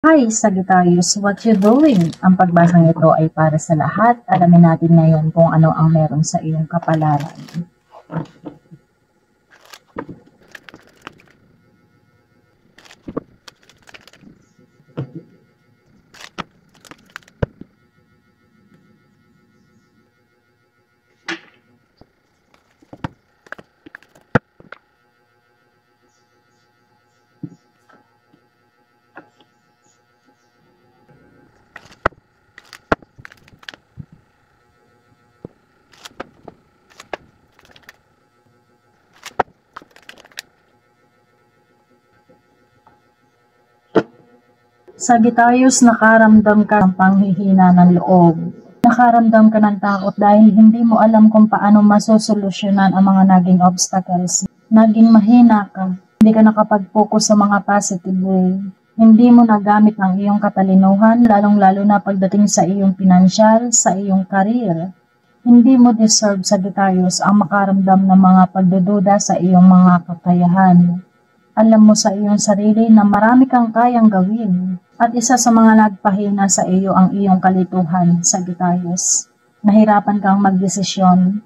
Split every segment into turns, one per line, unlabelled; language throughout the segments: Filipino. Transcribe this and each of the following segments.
Hi, Sagittarius, what you doing? Ang pagbasang ito ay para sa lahat. Alamin natin ngayon kung ano ang meron sa iyong kapalaran. Sagittarius, nakaramdam ka ng panghihina ng loob. Nakaramdam ka ng takot dahil hindi mo alam kung paano masosolusyonan ang mga naging obstacles. Naging mahina ka. Hindi ka nakapag-focus sa mga positive way. Hindi mo nagamit ang iyong katalinuhan, lalong-lalo na pagdating sa iyong pinansyal, sa iyong career. Hindi mo deserve, Sagittarius, ang makaramdam ng mga pagdududa sa iyong mga kakayahan. Alam mo sa iyong sarili na marami kang kayang gawin. At isa sa mga nagpahina sa iyo ang iyong kalituhan, Sagittarius. Nahirapan kang magdesisyon.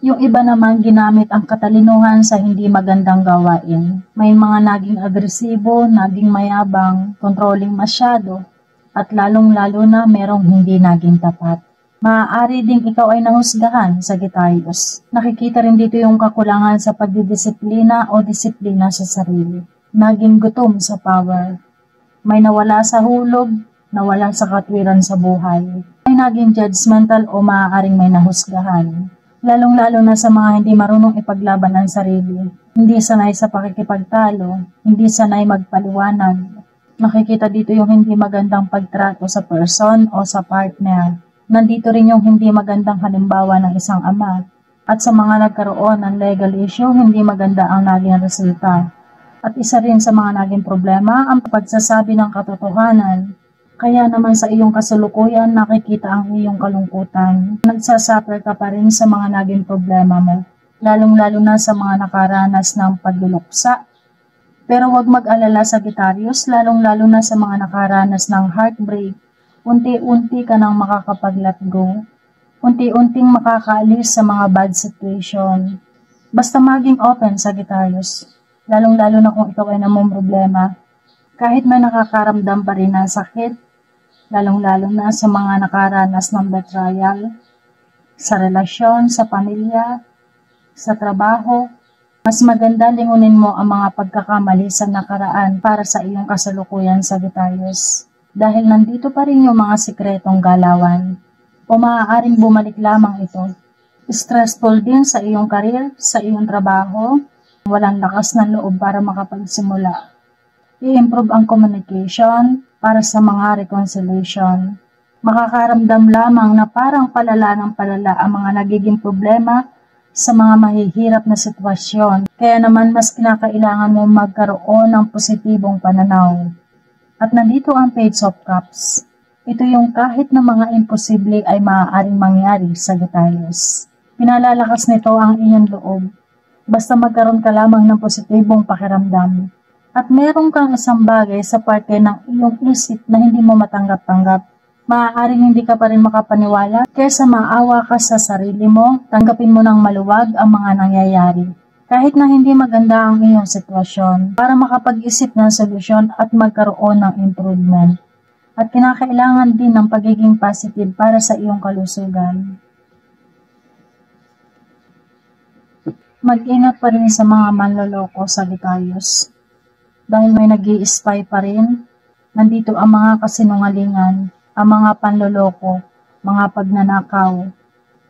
Yung iba naman ginamit ang katalinuhan sa hindi magandang gawain. May mga naging agresibo, naging mayabang, controlling masyado, at lalong-lalo na merong hindi naging tapat. Maaari ding ikaw ay nahusgahan, Sagittarius. Nakikita rin dito yung kakulangan sa pagdidisiplina o disiplina sa sarili. Naging gutom sa power. May nawala sa hulog, nawala sa katwiran sa buhay. May naging judgmental o maaaring may nahusgahan. Lalong-lalo na sa mga hindi marunong ipaglaban ang sarili. Hindi sanay sa pakikipagtalo, hindi sanay magpaliwanag. Nakikita dito yung hindi magandang pagtrato sa person o sa partner. Nandito rin yung hindi magandang halimbawa ng isang ama. At sa mga nagkaroon ng legal issue, hindi maganda ang naging resulta. At isa rin sa mga naging problema ang pagsasabi ng katotohanan. Kaya naman sa iyong kasalukuyan nakikita ang iyong kalungkutan. Nagsasuffer ka pa rin sa mga naging problema mo, lalong-lalo na sa mga nakaranas ng pagluluksa. Pero huwag mag-alala, Sagittarius, lalong-lalo na sa mga nakaranas ng heartbreak. Unti-unti ka nang makakapag-let go. Unti-unting makakaalis sa mga bad situation. Basta maging open, Sagittarius. Lalong-lalo na kung ikaw ay namumroblema. Kahit may nakakaramdam pa rin ng sakit, lalong-lalo na sa mga nakaranas ng betrayal, sa relasyon, sa pamilya, sa trabaho, mas maganda lingunin mo ang mga pagkakamali sa nakaraan para sa iyong kasalukuyan, Sagittarius. Dahil nandito pa rin yung mga sikretong galawan, o maaaring bumalik lamang ito. Stressful din sa iyong career, sa iyong trabaho, walang lakas ng loob para makapagsimula. I-improve ang communication para sa mga reconciliation. Makakaramdam lamang na parang palala ng palala ang mga nagiging problema sa mga mahihirap na sitwasyon. Kaya naman mas kinakailangan mo magkaroon ng positibong pananaw. At nandito ang Page of Cups. Ito yung kahit na mga imposible ay maaaring mangyari, Sagittarius. Pinalalakas nito ang iyong loob. Basta magkaroon ka lamang ng positibong pakiramdam. At meron kang isang bagay sa parte ng iyong isip na hindi mo matanggap-tanggap. Maaaring hindi ka pa rin makapaniwala, kaysa maawa ka sa sarili mo, tanggapin mo ng maluwag ang mga nangyayari. Kahit na hindi maganda ang iyong sitwasyon, para makapag-isip ng solusyon at magkaroon ng improvement. At kinakailangan din ng pagiging positive para sa iyong kalusugan. Mag-ingat pa rin sa mga manloloko, Sagittarius. Dahil may nag-i-spy pa rin, nandito ang mga kasinungalingan, ang mga panloloko, mga pagnanakaw,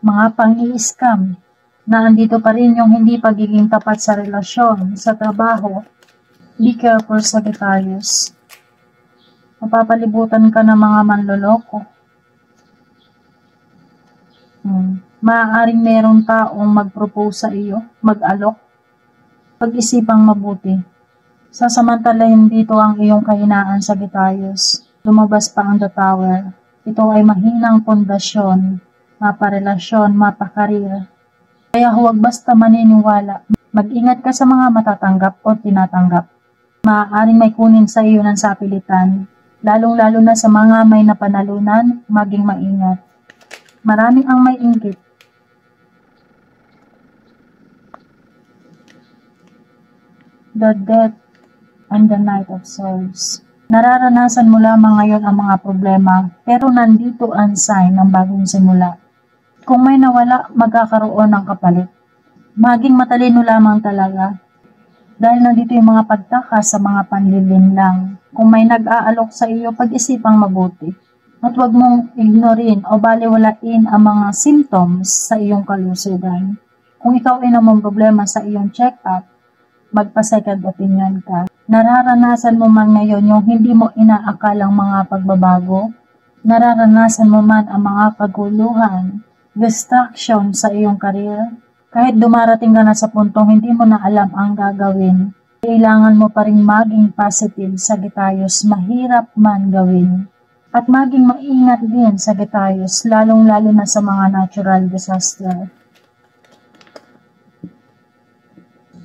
mga pang-i-scam, na andito pa rin yung hindi pagiging tapat sa relasyon, sa trabaho. Be careful, Sagittarius. Mapapalibutan ka ng mga manloloko. Maaaring merong taong mag-propose sa iyo, mag-alok. Pag-isipang mabuti. Sasamantalahin dito ang iyong kahinaan, Sagittarius. Lumabas pa ang The Tower. Ito ay mahinang pundasyon, maparelasyon, mapakarir. Kaya huwag basta maniniwala. Mag-ingat ka sa mga matatanggap o tinatanggap. Maaaring may kunin sa iyo ng sapilitan. lalong-lalo na sa mga may napanalunan, maging maingat. Marami ang may inggit. The Death and the Knight of Swords. Nararanasan mo lamang ngayon ang mga problema, pero nandito ang sign ng bagong simula. Kung may nawala, magkakaroon ng kapalit. Maging matalino lamang talaga. Dahil nandito yung mga pagtaka sa mga panlilinlang. Kung may nag-aalok sa iyo, pag-isipang mabuti. At huwag mong ignorin o baliwalain ang mga symptoms sa iyong kalusugan. Kung ikaw ay namang problema sa iyong check-up, magpa-second opinion ka. Nararanasan mo man ngayon yung hindi mo inaakalang mga pagbabago. Nararanasan mo man ang mga kaguluhan, distraction sa iyong career. Kahit dumarating ka na sa puntong hindi mo na alam ang gagawin, kailangan mo pa rin maging positive, Sagittarius, mahirap man gawin. At maging maingat din, Sagittarius, lalong-lalo na sa mga natural disaster.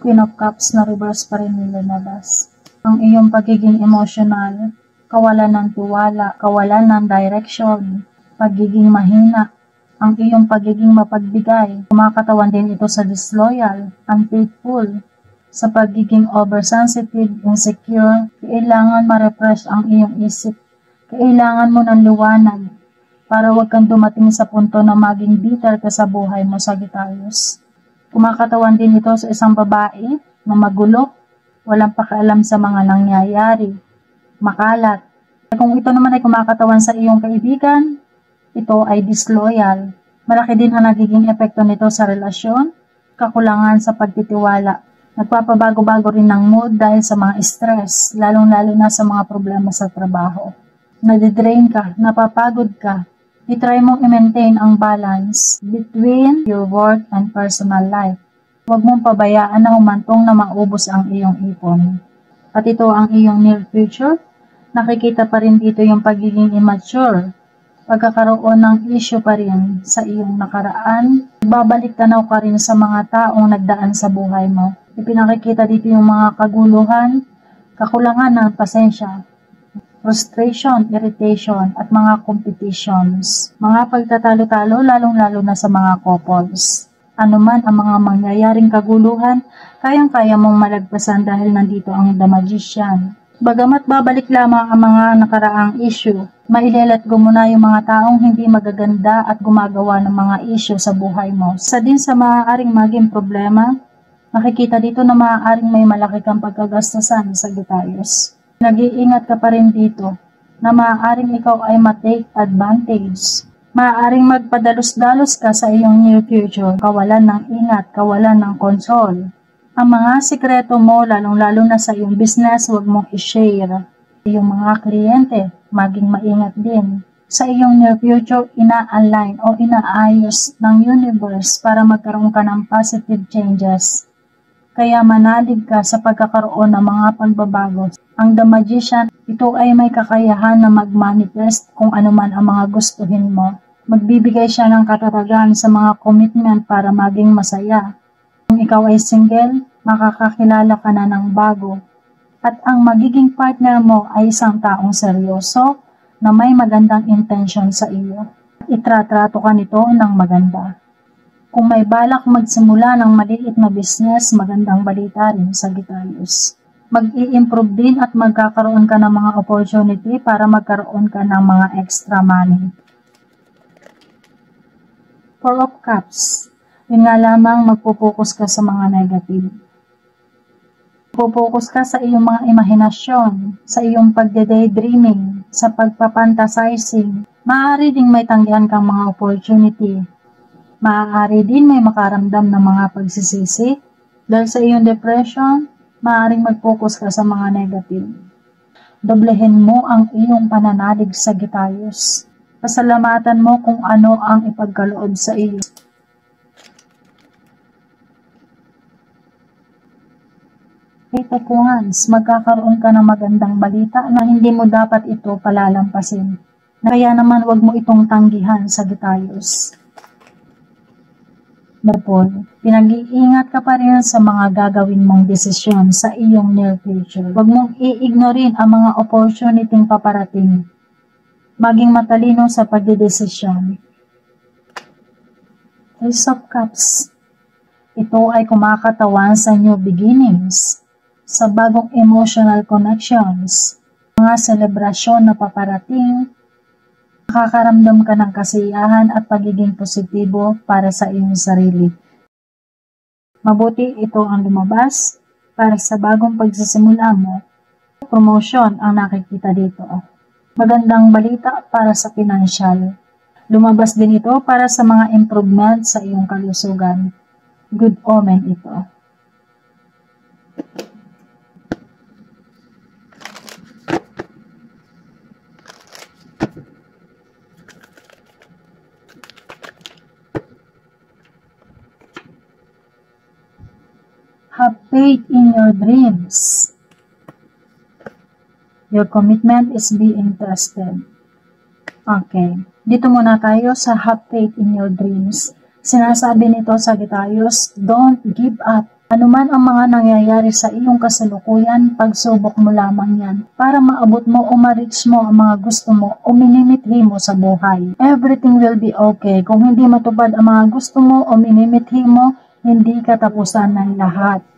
Queen of Cups na reverse pa rin nilalabas. Ang iyong pagiging emotional, kawalan ng tiwala, kawalan ng direction, pagiging mahina, ang iyong pagiging mapagbigay, kumakatawan din ito sa disloyal, unfaithful, sa pagiging oversensitive, insecure, kailangan ma-refresh ang iyong isip, kailangan mo ng liwanag, para huwag kang dumating sa punto na maging bitter ka sa buhay mo, Sagittarius. Kumakatawan din ito sa isang babae na magulo, walang pakialam sa mga nangyayari, makalat. Kung ito naman ay kumakatawan sa iyong kaibigan, ito ay disloyal. Malaki din ang nagiging epekto nito sa relasyon, kakulangan sa pagtitiwala. Nagpapabago-bago rin ng mood dahil sa mga stress, lalong-lalo na sa mga problema sa trabaho. Nadidrain ka, napapagod ka. I-try mong i-maintain ang balance between your work and personal life. Huwag mong pabayaan na humantong na maubos ang iyong ipon. At ito ang iyong near future. Nakikita pa rin dito yung pagiging immature. Pagkakaroon ng issue pa rin sa iyong nakaraan. Babalik tanaw ka rin sa mga taong nagdaan sa buhay mo. Ipinakikita dito yung mga kaguluhan, kakulangan ng pasensya, frustration, irritation, at mga competitions. Mga pagtatalo-talo, lalong-lalo na sa mga couples. Ano man ang mga mangyayaring kaguluhan, kayang-kaya mong malagpasan dahil nandito ang The Magician. Bagamat babalik lamang ang mga nakaraang issue, mailelet go muna yung mga taong hindi magaganda at gumagawa ng mga issue sa buhay mo. Sa din sa maaaring maging problema, nakikita dito na maaaring may malaki kang pagkagastusan, Sagittarius. Nag-iingat ka pa rin dito na maaaring ikaw ay ma-take advantage. Maaaring magpadalos-dalos ka sa iyong near future, kawalan ng ingat, kawalan ng control. Ang mga sikreto mo, lalong-lalo na sa iyong business, huwag mong i-share. Iyong mga kliyente, maging maingat din. Sa iyong near future, ina-align o inaayos ng universe para magkaroon ka ng positive changes. Kaya manalig ka sa pagkakaroon ng mga pagbabago. Ang The Magician, ito ay may kakayahan na mag-manifest kung ano man ang mga gustuhin mo. Magbibigay siya ng katatagan sa mga commitment para maging masaya. Kung ikaw ay single, makakakilala ka na ng bago. At ang magiging partner mo ay isang taong seryoso na may magandang intention sa iyo. Itratrato ka nito ng maganda. Kung may balak magsimula ng maliit na business, magandang balita rin, Sagittarius. Mag-i-improve din at magkakaroon ka ng mga opportunity para magkaroon ka ng mga extra money. Four of Cups. Yun nga lamang magpupokus ka sa mga negative. Pupokus ka sa iyong mga imahinasyon, sa iyong pagde-daydreaming, sa pagpapantasizing. Maaari ding may tanggihan kang mga opportunity. Maaari din may makaramdam ng mga pagsisisi. Dahil sa iyong depression, maaaring mag-focus ka sa mga negative. Doblehin mo ang iyong pananalig, Sagittarius. Pasalamatan mo kung ano ang ipagkaloob sa iyo. Eight of Wands, magkakaroon ka ng magandang balita na hindi mo dapat ito palalampasin. Kaya naman wag mo itong tanggihan, Sagittarius. Dapol, pinag-iingat ka pa rin sa mga gagawin mong desisyon sa iyong near future. Huwag mong i-ignorin ang mga opportunity paparating. Maging matalino sa pagdidesisyon. Ace of Cups. Ito ay kumakatawan sa new beginnings, sa bagong emotional connections, mga selebrasyon na paparating. Nakakaramdam ka ng kasiyahan at pagiging positibo para sa iyong sarili. Mabuti ito ang lumabas para sa bagong pagsisimula mo. Promotion ang nakikita dito. Magandang balita para sa financial. Lumabas din ito para sa mga improvement sa iyong kalusugan. Good omen ito. Have faith in your dreams. Your commitment is being tested. Okay. Dito muna tayo sa have faith in your dreams. Sinasabi nito sa Sagittarius, don't give up. Ano man ang mga nangyayari sa iyong kasalukuyan, pagsubok mo lamang yan para maabot mo o ma-reach mo ang mga gusto mo o minimithi mo sa buhay. Everything will be okay. Kung hindi matupad ang mga gusto mo o minimithi mo, hindi katapusan ng lahat.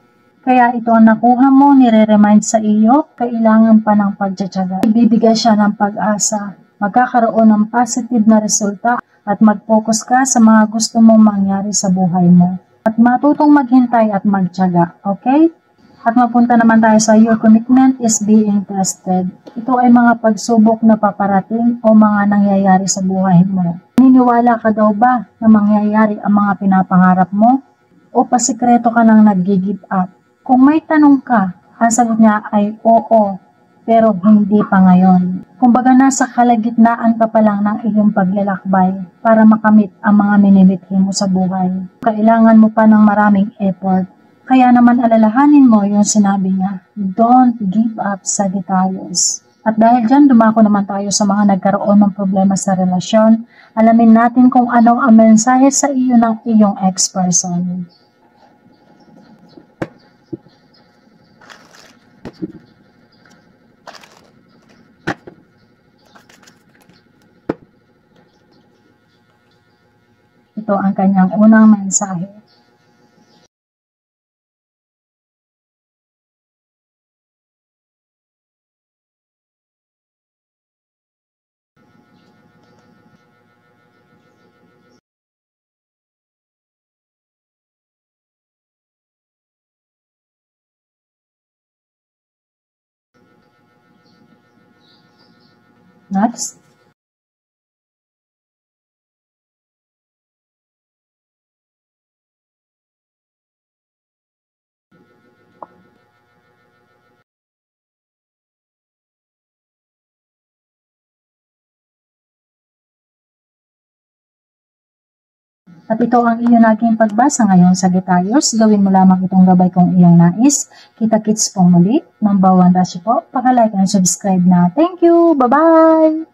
Kaya ito ang nakuha mo, nire-remind sa iyo, kailangan pa ng pagtsatsaga. Ibibigay siya ng pag-asa, magkakaroon ng positive na resulta at mag-focus ka sa mga gusto mong mangyari sa buhay mo. At matutong maghintay at magtsaga, okay? At mapunta naman tayo sa your commitment is being tested. Ito ay mga pagsubok na paparating o mga nangyayari sa buhay mo. Niniwala ka daw ba na mangyayari ang mga pinapangarap mo? O pasikreto ka nang nag-give up? Kung may tanong ka, ang sagot niya ay oo, pero hindi pa ngayon. Kumbaga nasa kalagitnaan ka pa lang ng iyong paglalakbay para makamit ang mga minimithi mo sa buhay. Kailangan mo pa ng maraming effort. Kaya naman alalahanin mo yung sinabi niya, don't give up, Sagittarius. At dahil dyan, dumako naman tayo sa mga nagkaroon ng problema sa relasyon. Alamin natin kung ano ang mensahe sa iyo ng iyong ex-person. Ito ang kanyang unang mensahe. Next. At ito ang iyong naging pagbasa ngayon, Sagittarius. Gawin mo lamang itong gabay kung iyong nais. Kita-kits pong muli. Number 1 Rashi po. Paka-like and subscribe na. Thank you! Bye-bye!